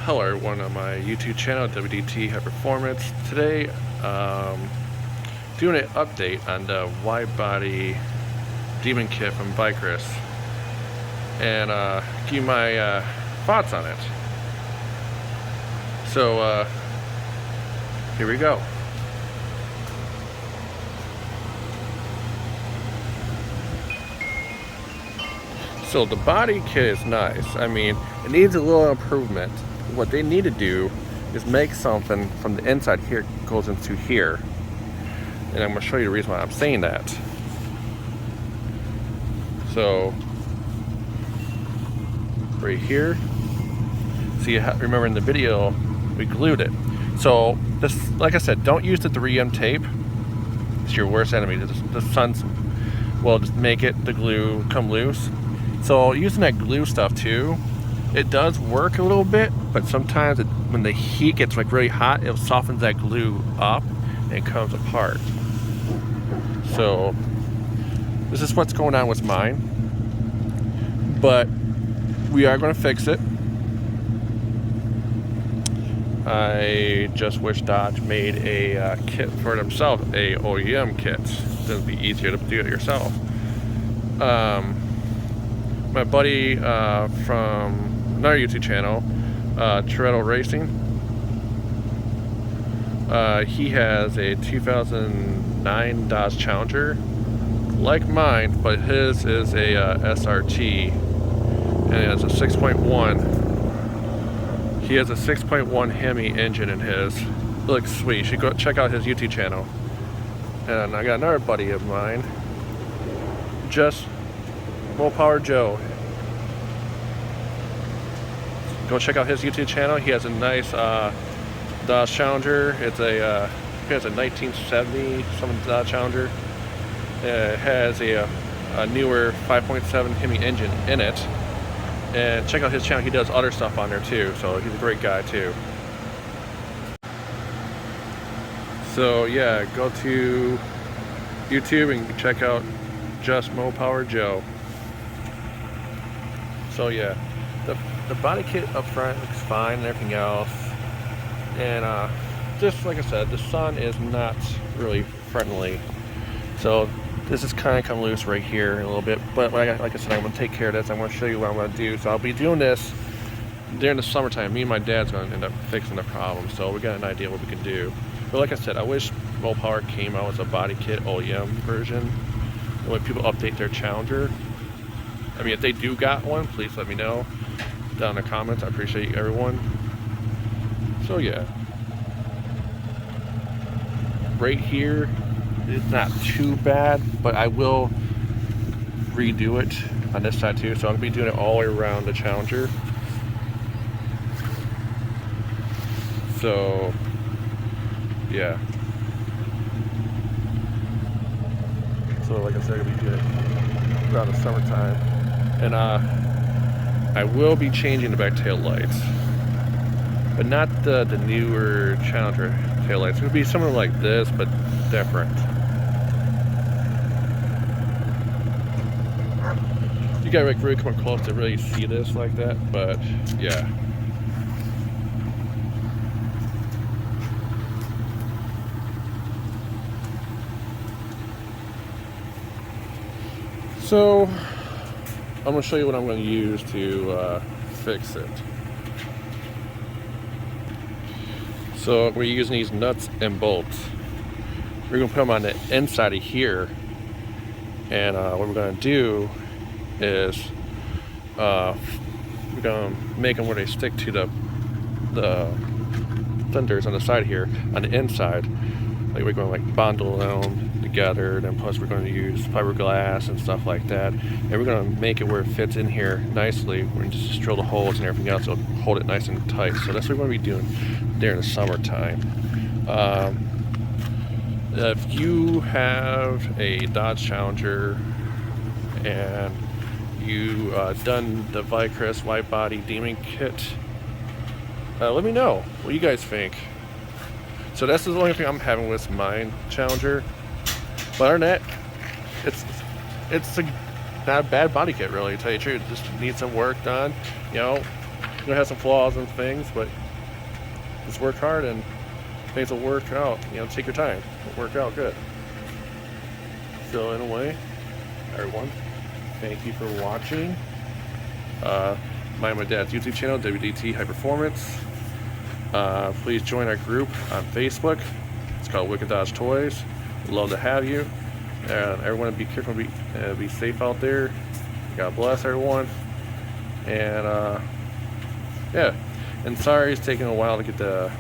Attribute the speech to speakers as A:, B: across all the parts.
A: Hello everyone on my YouTube channel, W.D.T High Performance. Today, doing an update on the Wide-Body Demon Kit from Vicrez, and give you my thoughts on it. So, here we go. So the body kit is nice. I mean, it needs a little improvement. What they need to do is make something from the inside here goes into here. And I'm going to show you the reason why I'm saying that. So, right here, see, remember in the video, we glued it. So, this, like I said, don't use the 3M tape. It's your worst enemy. The sun's will just make it, the glue, come loose. So using that glue stuff too, it does work a little bit, but sometimes when the heat gets like really hot, it softens that glue up and it comes apart. So this is what's going on with mine, but we are going to fix it. I just wish Dodge made a kit for themselves, a OEM kit. It would be easier to do it yourself. My buddy from another YouTube channel, Toretto Racing, he has a 2009 Dodge Challenger like mine, but his is a SRT, and it has a 6.1. He has a 6.1 Hemi engine in his. It looks sweet. You should go check out his YouTube channel. And I got another buddy of mine, just Mo Power Joe. Go check out his YouTube channel. He has a nice Dodge Challenger. It's a he has a 1970 something Dodge Challenger. It has a newer 5.7 Hemi engine in it. And check out his channel. He does other stuff on there too. So he's a great guy too. So yeah, go to YouTube and check out just Mo Power Joe. So yeah, the body kit up front looks fine and everything else, and just like I said, the sun is not really friendly, so this is kind of come loose right here a little bit. But like I said, I'm going to take care of this. I'm going to show you what I'm going to do. So I'll be doing this during the summertime. Me and my dad's going to end up fixing the problem, so we got an idea what we can do. But like I said, I wish Mo Power came out with a body kit OEM version, when people update their Challenger. I mean, if they do got one, please let me know down in the comments. I appreciate everyone. So yeah, right here, it's not too bad, but I will redo it on this side too. So I'm gonna be doing it all the way around the Challenger. So yeah. So like I said, I'm gonna be doing it around the summertime. And I will be changing the back tail lights, but not the newer Challenger tail lights. It's gonna be something like this, but different. You gotta like really come up close to really see this like that, but yeah. So I'm going to show you what I'm going to use to fix it. So we're using these nuts and bolts. We're going to put them on the inside of here, and what we're going to do is we're going to make them where they stick to the fenders on the side here, on the inside. Like we're going to like bundle them together, then plus we're going to use fiberglass and stuff like that, and we're going to make it where it fits in here nicely. We're going to just drill the holes and everything else, so hold it nice and tight. So that's what we're going to be doing during the summertime. If you have a Dodge Challenger and you done the Vicrez Wide-Body Demon Kit, let me know what you guys think. So that's the only thing I'm having with mine Challenger. But other than that, it's not a bad body kit, really, to tell you the truth. It just needs some work done. You know, it has some flaws and things, but just work hard and things will work out. You know, take your time. It'll work out good. So in a way, everyone, thank you for watching. My dad's YouTube channel, W.D.T High Performance. Please join our group on Facebook. It's called Wicked Dodge Toys. We'd love to have you. Everyone, be careful, be safe out there. God bless everyone. And yeah, and sorry it's taking a while to get the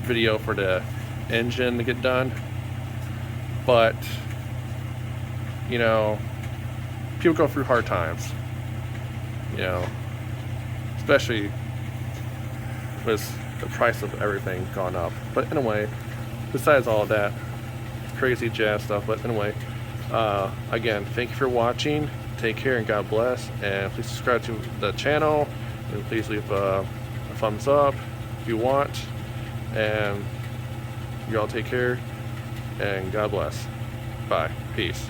A: video for the engine to get done, but you know, people go through hard times, you know, especially with the price of everything gone up. But anyway, besides all of that crazy jazz stuff, but anyway, again, thank you for watching. Take care and God bless, and please subscribe to the channel, and please leave a thumbs up if you want, and you all take care and God bless. Bye. Peace.